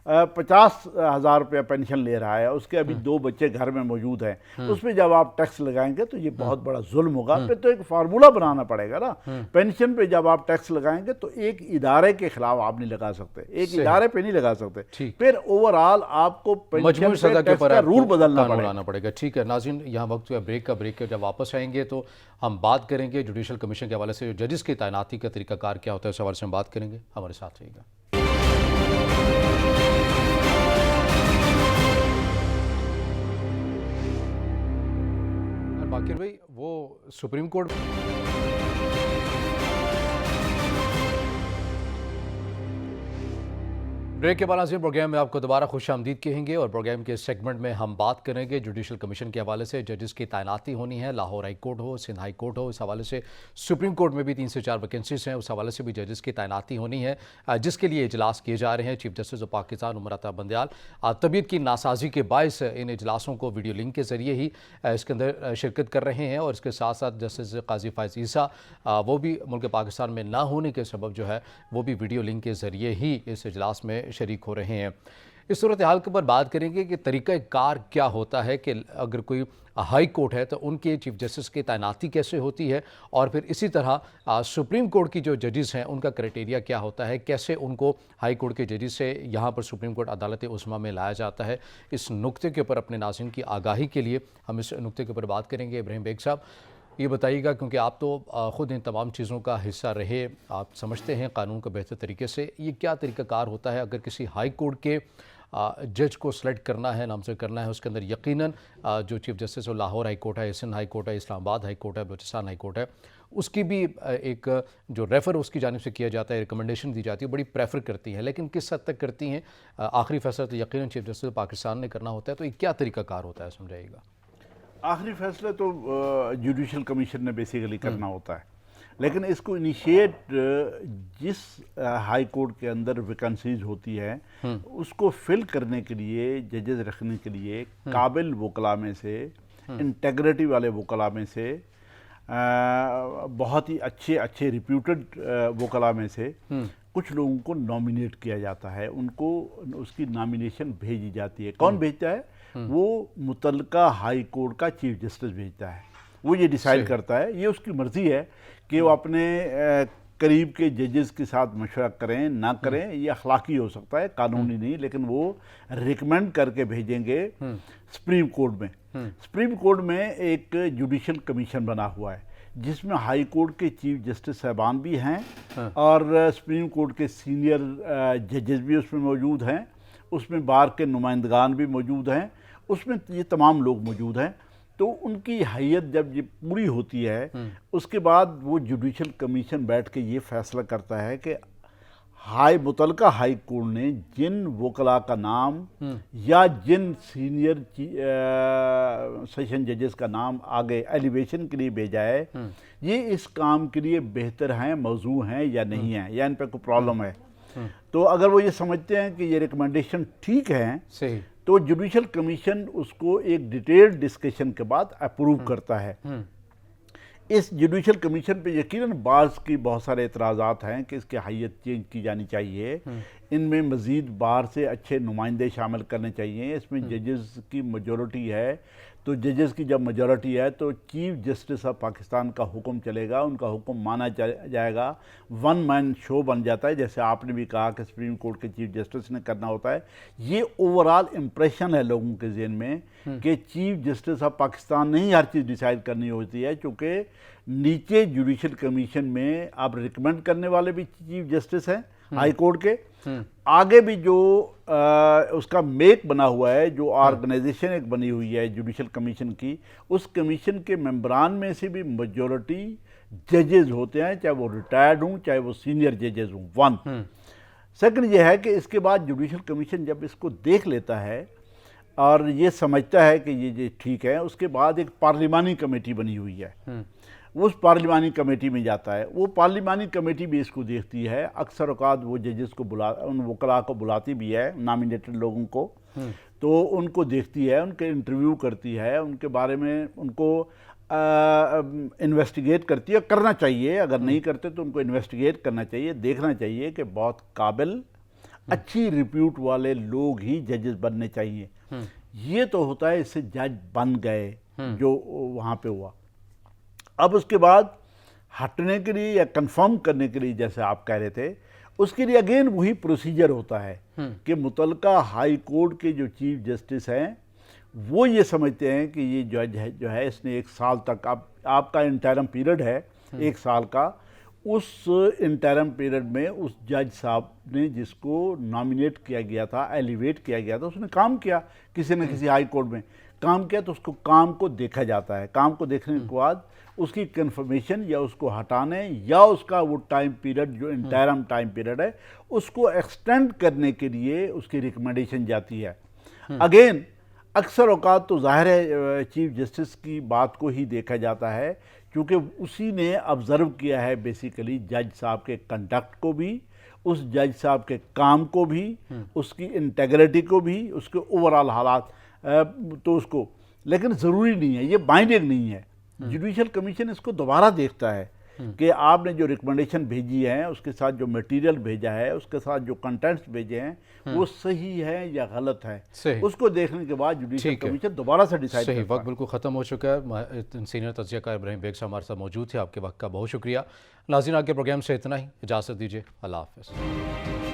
50,000 روپیہ پینشن لے رہا ہے، اس کے ابھی 2 بچے گھر میں موجود ہیں، اس پہ جب آپ ٹیکس لگائیں گے تو یہ بہت بڑا ظلم ہوگا. پھر تو ایک فارمولہ بنانا پڑے گا نا. پینشن پہ جب آپ ٹیکس لگائیں گے تو ایک ادارے کے خلاف آپ نہیں لگا سکتے، ایک ادارے پہ نہیں لگا سکتے. پھر اوورآل آپ کو مجموعی سزا کے اوپر رول بدلنا پڑے گا. ٹھیک ہے ناظرین، یہاں وقت جو ہے بریک کے جب واپس آئیں گے تو ہم بات کریں گے جوڈیشل کمیشن کے حوالے سے جو ججز کی تعیناتی کا طریقہ کار کیا ہوتا ہے، اس حوالے سے ہم بات کریں گے. ہمارے ساتھ رہیے گا. باقر بھائی، وہ سپریم کورٹ بریک کے بعد ناظرین پروگرام میں آپ کو دوبارہ خوش آمدید کہیں گے، اور پروگرام کے سیگمنٹ میں ہم بات کریں گے جوڈیشل کمیشن کے حوالے سے. ججز کی تعیناتی ہونی ہے، لاہور ہائی کورٹ ہو، سندھ ہائی کورٹ ہو، اس حوالے سے سپریم کورٹ میں بھی 3 سے 4 ویکنسیز ہیں، اس حوالے سے بھی ججز کی تعیناتی ہونی ہے، جس کے لیے اجلاس کیے جا رہے ہیں. Chief justice of Pakistan Umar Ata Bandial طبیعت کی ناسازی کے باعث ان اجلاسوں کو ویڈیو لنک کے ذریعے ہی اس کے اندر شرکت کر رہے ہیں، اور اس کے ساتھ ساتھ جسٹس قاضی فائز عیسیٰ وہ بھی ملک پاکستان میں نہ ہونے کے سبب جو ہے وہ بھی ویڈیو لنک کے ذریعے ہی اس اجلاس میں شریک ہو رہے ہیں. اس صورتحال کے اوپر بات کریں گے کہ طریقہ کار کیا ہوتا ہے، کہ اگر کوئی ہائی کورٹ ہے تو ان کے چیف جسٹس کی تعیناتی کیسے ہوتی ہے، اور پھر اسی طرح سپریم کورٹ کی جو ججز ہیں ان کا کرائٹیریا کیا ہوتا ہے، کیسے ان کو ہائی کورٹ کے ججز سے یہاں پر سپریم کورٹ عدالت عظمیٰ میں لایا جاتا ہے. اس نقطے کے اوپر اپنے ناظرین کی آگاہی کے لیے ہم اس نقطے کے اوپر بات کریں گے. ابراہیم بیگ صاحب، یہ بتائیے گا، کیونکہ آپ تو خود ان تمام چیزوں کا حصہ رہے، آپ سمجھتے ہیں قانون کو بہتر طریقے سے، یہ کیا طریقہ کار ہوتا ہے اگر کسی ہائی کورٹ کے جج کو سلیکٹ کرنا ہے، نامزد کرنا ہے، اس کے اندر یقیناً جو chief justice Lahore high court ہے، سندھ ہائی کورٹ ہے، اسلام آباد ہائی کورٹ ہے، بلوچستان ہائی کورٹ ہے، اس کی بھی ایک جو ریفر اس کی جانب سے کیا جاتا ہے، ریکمنڈیشن دی جاتی ہے، بڑی پریفر کرتی ہیں، لیکن کس حد تک کرتی ہیں؟ آخری فیصلہ تو یقیناً چیف جسٹس پاکستان نے کرنا ہوتا ہے. تو یہ کیا طریقہ کار ہوتا ہے، سمجھائیے گا. آخری فیصلہ تو جوڈیشل کمیشن نے بیسیکلی کرنا ہوتا ہے، لیکن اس کو انیشیٹ جس ہائی کورٹ کے اندر ویکنسیز ہوتی ہے اس کو فل کرنے کے لیے، ججز رکھنے کے لیے قابل وکلاء میں سے، انٹیگریٹی والے وکلاء میں سے، بہت ہی اچھے ریپیوٹڈ وکلاء میں سے کچھ لوگوں کو نامینیٹ کیا جاتا ہے. ان کو اس کی نامینیشن بھیجی جاتی ہے. کون بھیجتا ہے؟ وہ متعلقہ ہائی کورٹ کا چیف جسٹس بھیجتا ہے. وہ یہ ڈیسائیڈ کرتا ہے، یہ اس کی مرضی ہے کہ وہ اپنے قریب کے ججز کے ساتھ مشورہ کریں نہ کریں. یہ اخلاقی ہو سکتا ہے، قانونی نہیں، لیکن وہ ریکمینڈ کر کے بھیجیں گے سپریم کورٹ میں. سپریم کورٹ میں ایک جوڈیشل کمیشن بنا ہوا ہے جس میں ہائی کورٹ کے چیف جسٹس صاحبان بھی ہیں اور سپریم کورٹ کے سینئر ججز بھی اس میں موجود ہیں، اس میں بار کے نمائندگان بھی موجود ہیں، اس میں یہ تمام لوگ موجود ہیں. تو ان کی حیت جب یہ پوری ہوتی ہے اس کے بعد وہ جوڈیشل کمیشن بیٹھ کے یہ فیصلہ کرتا ہے کہ متعلقہ ہائی کورٹ نے جن وکلاء کا نام یا جن سینئر سیشن ججز کا نام آگے ایلیویشن کے لیے بھیجا ہے یہ اس کام کے لیے بہتر ہیں، موضوع ہیں یا نہیں ہیں، یا ان پہ کوئی پرابلم ہے. تو اگر وہ یہ سمجھتے ہیں کہ یہ ریکمنڈیشن ٹھیک ہیں صحیح تو جوڈیشل کمیشن اس کو ایک ڈیٹیل ڈسکشن کے بعد اپروو کرتا ہے. اس جوڈیشل کمیشن پہ یقیناً بعض کی بہت سارے اعتراضات ہیں کہ اس کی حیت چینج کی جانی چاہیے، ان میں مزید باہر سے اچھے نمائندے شامل کرنے چاہیے. اس میں ججز کی میجورٹی ہے، تو ججز کی جب میجورٹی ہے تو چیف جسٹس آف پاکستان کا حکم چلے گا، ان کا حکم مانا جائے گا، ون مین شو بن جاتا ہے، جیسے آپ نے بھی کہا کہ سپریم کورٹ کے چیف جسٹس نے کرنا ہوتا ہے. یہ اوورال امپریشن ہے لوگوں کے ذہن میں کہ چیف جسٹس آف پاکستان نہیں ہر چیز ڈیسائیڈ کرنی ہوتی ہے، چونکہ نیچے جوڈیشل کمیشن میں اب ریکمینڈ کرنے والے بھی چیف جسٹس ہیں ہائی کورٹ کے، آگے بھی جو اس کا میک بنا ہوا ہے، جو آرگنائزیشن ایک بنی ہوئی ہے جوڈیشل کمیشن کی، اس کمیشن کے ممبران میں سے بھی میجورٹی ججز ہوتے ہیں، چاہے وہ ریٹائرڈ ہوں چاہے وہ سینئر ججز ہوں. ون سیکنڈ یہ ہے کہ اس کے بعد جوڈیشل کمیشن جب اس کو دیکھ لیتا ہے اور یہ سمجھتا ہے کہ یہ ٹھیک ہے، اس کے بعد ایک پارلیمانی کمیٹی بنی ہوئی ہے، وہ اس پارلیمانی کمیٹی میں جاتا ہے. وہ پارلیمانی کمیٹی بھی اس کو دیکھتی ہے، اکثر اوقات وہ ججز کو ان وکلاء کو بلاتی بھی ہے، نامینیٹڈ لوگوں کو، تو ان کو دیکھتی ہے، ان کے انٹرویو کرتی ہے، ان کے بارے میں ان کو انویسٹیگیٹ کرتی ہے. کرنا چاہیے، اگر نہیں کرتے تو ان کو انویسٹیگیٹ کرنا چاہیے، دیکھنا چاہیے کہ بہت قابل اچھی ریپیوٹ والے لوگ ہی ججز بننے چاہیے. یہ تو ہوتا ہے اس سے جج بن گئے جو وہاں پہ ہوا. اب اس کے بعد ہٹنے کے لیے یا کنفرم کرنے کے لیے جیسے آپ کہہ رہے تھے، اس کے لیے اگین وہی پروسیجر ہوتا ہے کہ متعلقہ ہائی کورٹ کے جو چیف جسٹس ہیں وہ یہ سمجھتے ہیں کہ یہ جج جو ہے اس نے ایک سال تک، آپ کا انٹرم پیریڈ ہے ایک سال کا، اس انٹرم پیریڈ میں اس جج صاحب نے جس کو نامینیٹ کیا گیا تھا، ایلیویٹ کیا گیا تھا، اس نے کام کیا کسی نہ کسی ہائی کورٹ میں کام کیا، تو اس کو کام کو دیکھا جاتا ہے. کام کو دیکھنے کے بعد اس کی کنفرمیشن یا اس کو ہٹانے یا اس کا وہ ٹائم پیریڈ جو انٹرم ٹائم پیریڈ ہے اس کو ایکسٹینڈ کرنے کے لیے اس کی ریکمنڈیشن جاتی ہے. اگین اکثر اوقات تو ظاہر ہے چیف جسٹس کی بات کو ہی دیکھا جاتا ہے، کیونکہ اسی نے آبزرو کیا ہے بیسیکلی جج صاحب کے کنڈکٹ کو بھی، اس جج صاحب کے کام کو بھی، اس کی انٹیگریٹی کو بھی، اس کے اوورال حالات، تو اس کو، لیکن ضروری نہیں ہے، یہ بائنڈنگ نہیں ہے. جوڈیشل کمیشن اس کو دوبارہ دیکھتا ہے کہ آپ نے جو ریکمنڈیشن بھیجی ہے، اس کے ساتھ جو میٹیریل بھیجا ہے، اس کے ساتھ جو کنٹینٹس بھیجے ہیں وہ صحیح ہے یا غلط ہے. اس کو دیکھنے کے بعد جوڈیشل کمیشن دوبارہ سے ڈیسائیڈ کرتا ہے. وقت بالکل ختم ہو چکا ہے. سینئر تجزیہ کار ابراہیم بیگ صاحب ہمارے ساتھ موجود تھے، آپ کے وقت کا بہت شکریہ. ناظرین، آج کے پروگرام سے اتنا ہی، اجازت دیجیے، اللہ حافظ.